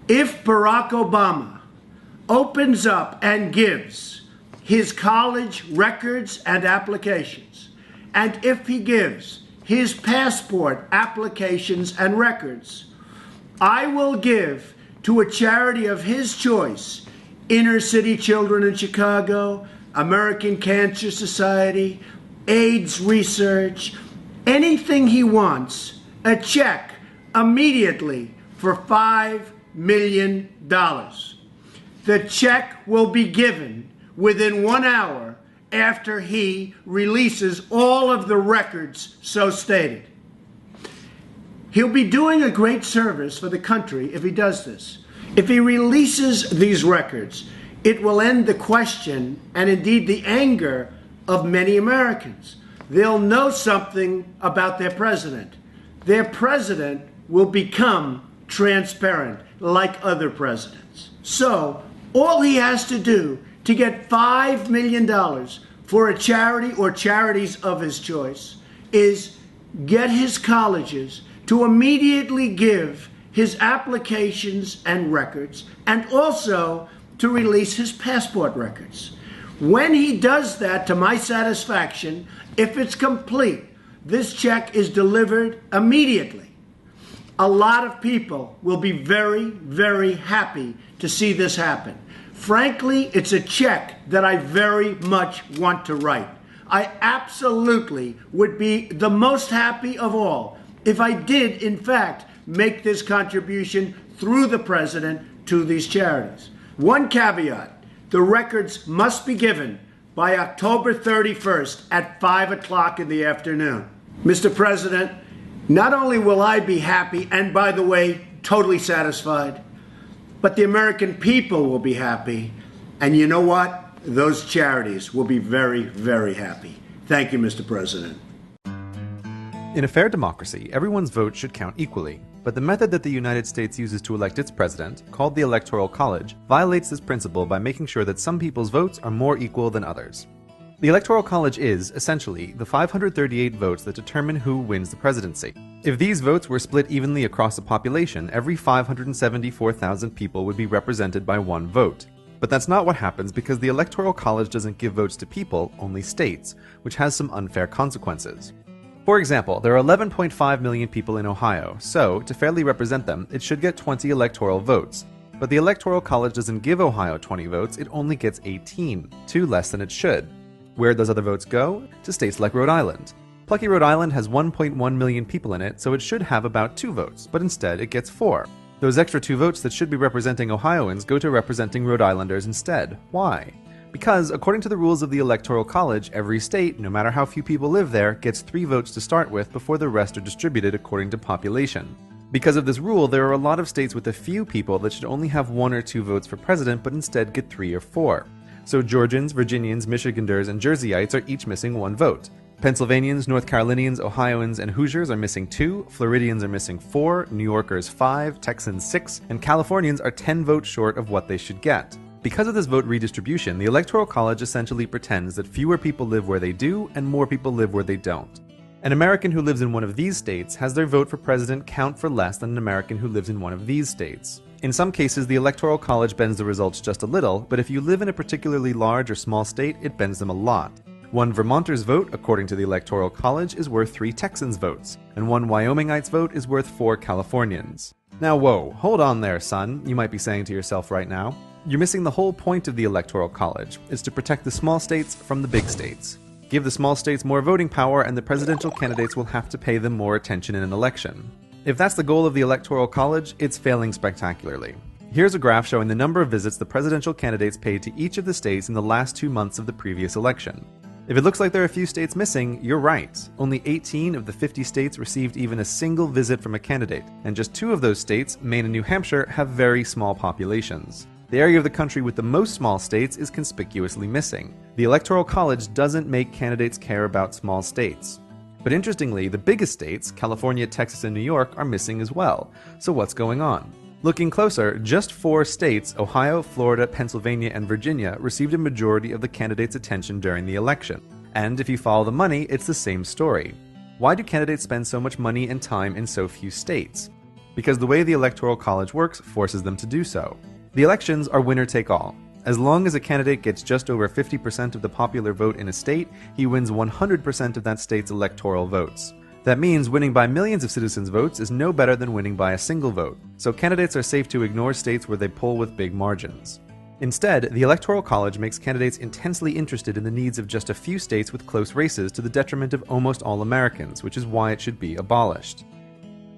If Barack Obama opens up and gives his college records and applications, and if he gives his passport applications and records, I will give to a charity of his choice, Inner City Children in Chicago, American Cancer Society, AIDS research, anything he wants, a check immediately for $5 million. The check will be given within 1 hour after he releases all of the records so stated. He'll be doing a great service for the country if he does this. If he releases these records, it will end the question and indeed the anger of many Americans. They'll know something about their president. Their president will become transparent like other presidents. So all he has to do to get $5 million for a charity or charities of his choice is get his colleges to immediately give his applications and records, and also to release his passport records. When he does that, to my satisfaction, if it's complete, this check is delivered immediately. A lot of people will be very, very happy to see this happen. Frankly, it's a check that I very much want to write. I absolutely would be the most happy of all if I did, in fact, make this contribution through the president to these charities. One caveat: the records must be given by October 31st at 5 o'clock in the afternoon. Mr. President, not only will I be happy, and by the way, totally satisfied, but the American people will be happy. And you know what? Those charities will be very, very happy. Thank you, Mr. President. In a fair democracy, everyone's vote should count equally, but the method that the United States uses to elect its president, called the Electoral College, violates this principle by making sure that some people's votes are more equal than others. The Electoral College is, essentially, the 538 votes that determine who wins the presidency. If these votes were split evenly across the population, every 574,000 people would be represented by one vote. But that's not what happens because the Electoral College doesn't give votes to people, only states, which has some unfair consequences. For example, there are 11.5 million people in Ohio, so, to fairly represent them, it should get 20 electoral votes. But the Electoral College doesn't give Ohio 20 votes, it only gets 18, 2 less than it should. Where those other votes go? To states like Rhode Island. Plucky Rhode Island has 1.1 million people in it, so it should have about 2 votes, but instead it gets 4. Those extra 2 votes that should be representing Ohioans go to representing Rhode Islanders instead. Why? Because, according to the rules of the Electoral College, every state, no matter how few people live there, gets 3 votes to start with before the rest are distributed according to population. Because of this rule, there are a lot of states with a few people that should only have 1 or 2 votes for president but instead get 3 or 4. So Georgians, Virginians, Michiganders, and Jerseyites are each missing 1 vote. Pennsylvanians, North Carolinians, Ohioans, and Hoosiers are missing 2, Floridians are missing 4, New Yorkers 5, Texans 6, and Californians are 10 votes short of what they should get. Because of this vote redistribution, the Electoral College essentially pretends that fewer people live where they do and more people live where they don't. An American who lives in one of these states has their vote for president count for less than an American who lives in one of these states. In some cases, the Electoral College bends the results just a little, but if you live in a particularly large or small state, it bends them a lot. One Vermonter's vote, according to the Electoral College, is worth 3 Texans' votes, and one Wyomingite's vote is worth 4 Californians. Now whoa, hold on there, son, you might be saying to yourself right now. You're missing the whole point of the Electoral College, is to protect the small states from the big states. Give the small states more voting power and the presidential candidates will have to pay them more attention in an election. If that's the goal of the Electoral College, it's failing spectacularly. Here's a graph showing the number of visits the presidential candidates paid to each of the states in the last 2 months of the previous election. If it looks like there are a few states missing, you're right. Only 18 of the 50 states received even a single visit from a candidate, and just 2 of those states, Maine and New Hampshire, have very small populations. The area of the country with the most small states is conspicuously missing. The Electoral College doesn't make candidates care about small states. But interestingly, the biggest states, California, Texas, and New York, are missing as well. So what's going on? Looking closer, just 4 states, Ohio, Florida, Pennsylvania, and Virginia, received a majority of the candidates' attention during the election. And if you follow the money, it's the same story. Why do candidates spend so much money and time in so few states? because the way the Electoral College works forces them to do so. The elections are winner-take-all. As long as a candidate gets just over 50% of the popular vote in a state, he wins 100% of that state's electoral votes. That means winning by millions of citizens' votes is no better than winning by a single vote, so candidates are safe to ignore states where they poll with big margins. Instead, the Electoral College makes candidates intensely interested in the needs of just a few states with close races to the detriment of almost all Americans, which is why it should be abolished.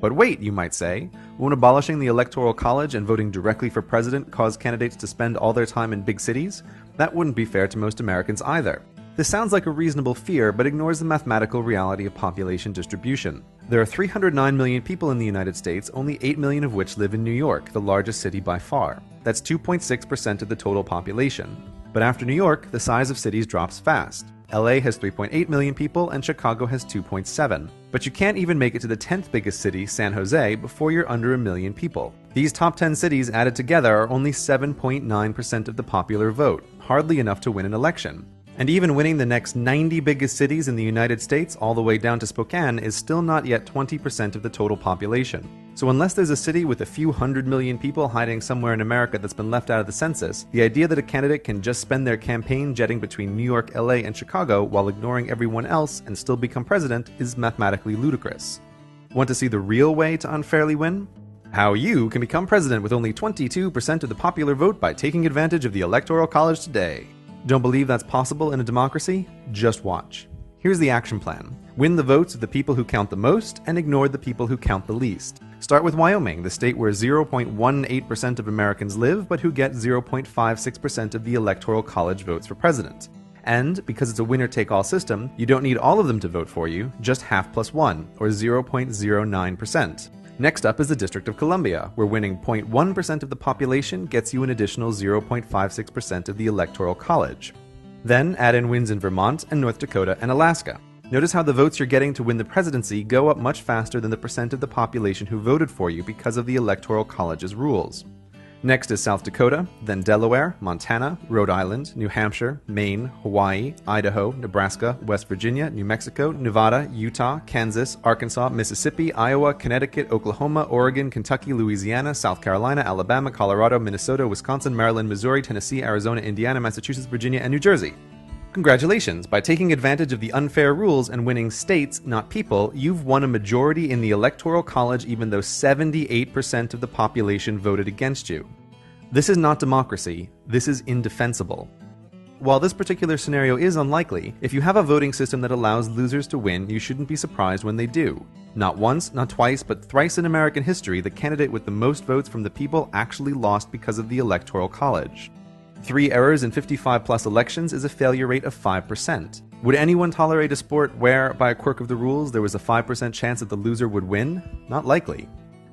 But wait, you might say, won't abolishing the Electoral College and voting directly for president cause candidates to spend all their time in big cities? That wouldn't be fair to most Americans either. This sounds like a reasonable fear, but ignores the mathematical reality of population distribution. There are 309 million people in the United States, only 8 million of which live in New York, the largest city by far. That's 2.6% of the total population. But after New York, the size of cities drops fast. LA has 3.8 million people and Chicago has 2.7. But you can't even make it to the 10th biggest city, San Jose, before you're under a million people. These top 10 cities added together are only 7.9% of the popular vote, hardly enough to win an election. And even winning the next 90 biggest cities in the United States all the way down to Spokane is still not yet 20% of the total population. So unless there's a city with a few 100 million people hiding somewhere in America that's been left out of the census, the idea that a candidate can just spend their campaign jetting between New York, LA, and Chicago while ignoring everyone else and still become president is mathematically ludicrous. Want to see the real way to unfairly win? How you can become president with only 22% of the popular vote by taking advantage of the Electoral College today. Don't believe that's possible in a democracy? Just watch. Here's the action plan. Win the votes of the people who count the most and ignore the people who count the least. Start with Wyoming, the state where 0.18% of Americans live, but who get 0.56% of the Electoral College votes for president. And, because it's a winner-take-all system, you don't need all of them to vote for you, just half plus one, or 0.09%. Next up is the District of Columbia, where winning 0.1% of the population gets you an additional 0.56% of the Electoral College. Then add in wins in Vermont and North Dakota and Alaska. Notice how the votes you're getting to win the presidency go up much faster than the percent of the population who voted for you because of the Electoral College's rules. Next is South Dakota, then Delaware, Montana, Rhode Island, New Hampshire, Maine, Hawaii, Idaho, Nebraska, West Virginia, New Mexico, Nevada, Utah, Kansas, Arkansas, Mississippi, Iowa, Connecticut, Oklahoma, Oregon, Kentucky, Louisiana, South Carolina, Alabama, Colorado, Minnesota, Wisconsin, Maryland, Missouri, Tennessee, Arizona, Indiana, Massachusetts, Virginia, and New Jersey. Congratulations! By taking advantage of the unfair rules and winning states, not people, you've won a majority in the Electoral College even though 78% of the population voted against you. This is not democracy, this is indefensible. While this particular scenario is unlikely, if you have a voting system that allows losers to win, you shouldn't be surprised when they do. Not once, not twice, but thrice in American history, the candidate with the most votes from the people actually lost because of the Electoral College. 3 errors in 55-plus elections is a failure rate of 5%. Would anyone tolerate a sport where, by a quirk of the rules, there was a 5% chance that the loser would win? Not likely.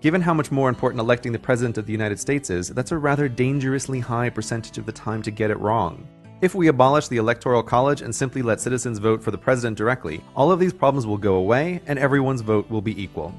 Given how much more important electing the President of the United States is, that's a rather dangerously high percentage of the time to get it wrong. If we abolish the Electoral College and simply let citizens vote for the President directly, all of these problems will go away and everyone's vote will be equal.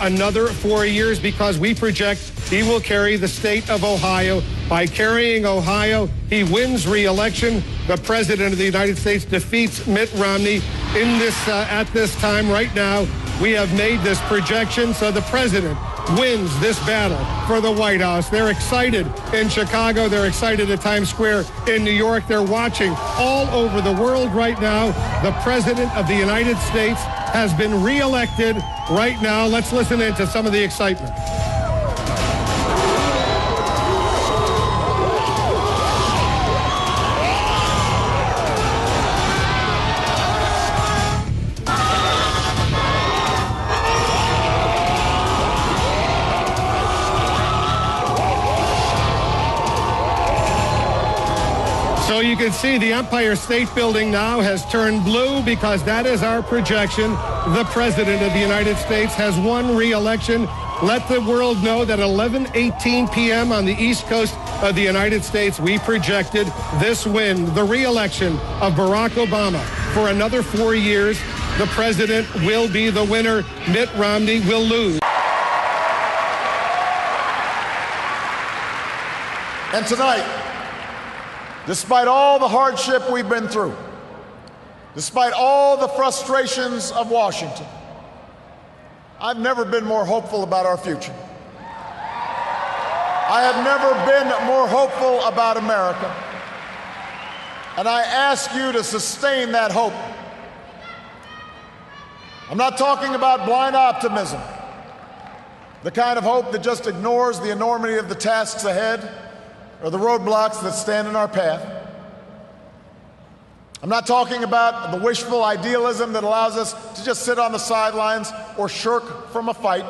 Another 4 years because we project he will carry the state of Ohio. By carrying Ohio, he wins re-election. The President of the United States defeats Mitt Romney in this at this time right now. We have made this projection, so the President wins this battle for the White House. They're excited in Chicago. They're excited at Times Square in New York. They're watching all over the world right now. The President of the United States has been re-elected right now. Let's listen into some of the excitement. So you can see the Empire State Building now has turned blue because that is our projection. The President of the United States has won re-election. Let the world know that at 11:18 p.m. on the East Coast of the United States, we projected this win, the re-election of Barack Obama for another 4 years. The President will be the winner. Mitt Romney will lose. And tonight, despite all the hardship we've been through, despite all the frustrations of Washington, I've never been more hopeful about our future. I have never been more hopeful about America. And I ask you to sustain that hope. I'm not talking about blind optimism, the kind of hope that just ignores the enormity of the tasks ahead or the roadblocks that stand in our path. I'm not talking about the wishful idealism that allows us to just sit on the sidelines or shirk from a fight.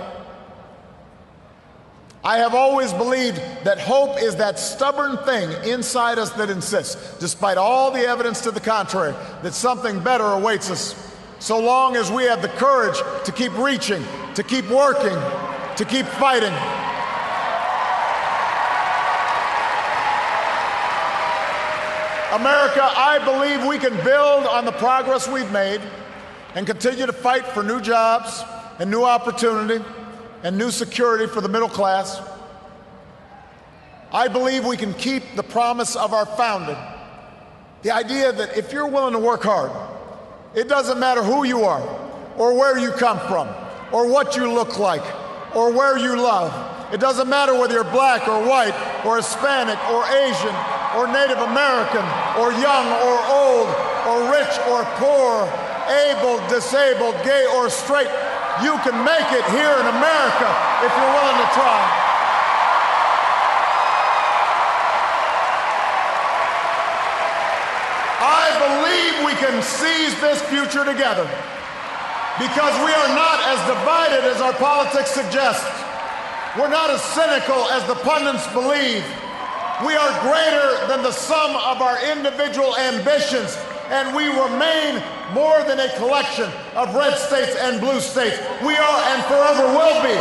I have always believed that hope is that stubborn thing inside us that insists, despite all the evidence to the contrary, that something better awaits us, so long as we have the courage to keep reaching, to keep working, to keep fighting. America, I believe we can build on the progress we've made and continue to fight for new jobs and new opportunity and new security for the middle class. I believe we can keep the promise of our founding, the idea that if you're willing to work hard, it doesn't matter who you are or where you come from or what you look like or where you love. It doesn't matter whether you're black or white or Hispanic or Asian or Native American or young or old or rich or poor, able, disabled, gay or straight. You can make it here in America if you're willing to try. I believe we can seize this future together because we are not as divided as our politics suggests. We're not as cynical as the pundits believe. We are greater than the sum of our individual ambitions, and we remain more than a collection of red states and blue states. We are and forever will be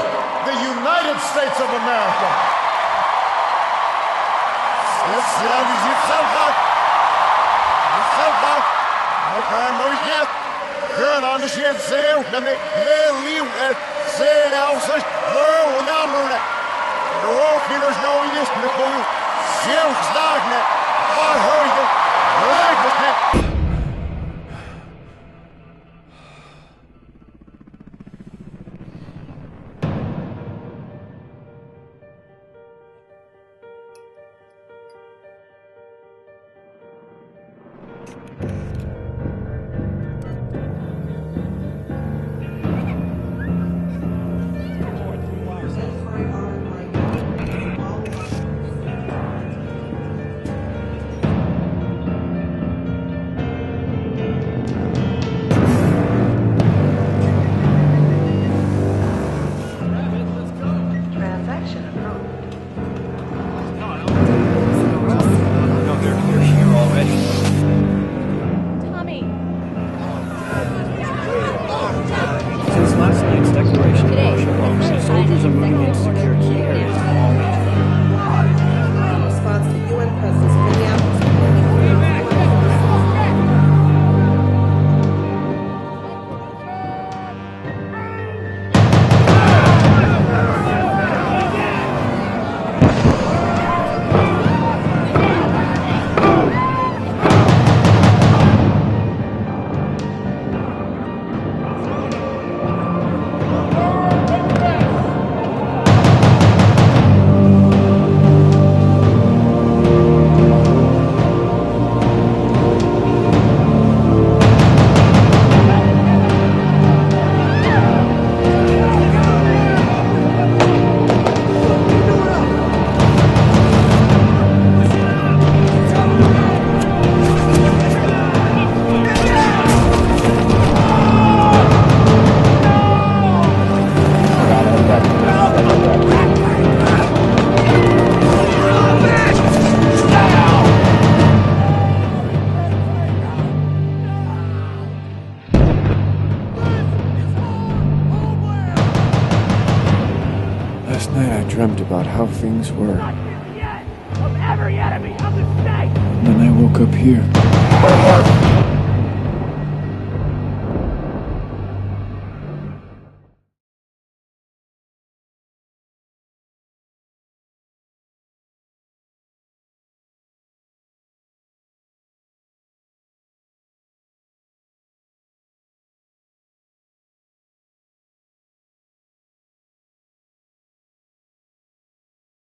the United States of America. Last night I dreamt about how things were. Of every enemy of the state! And then I woke up here.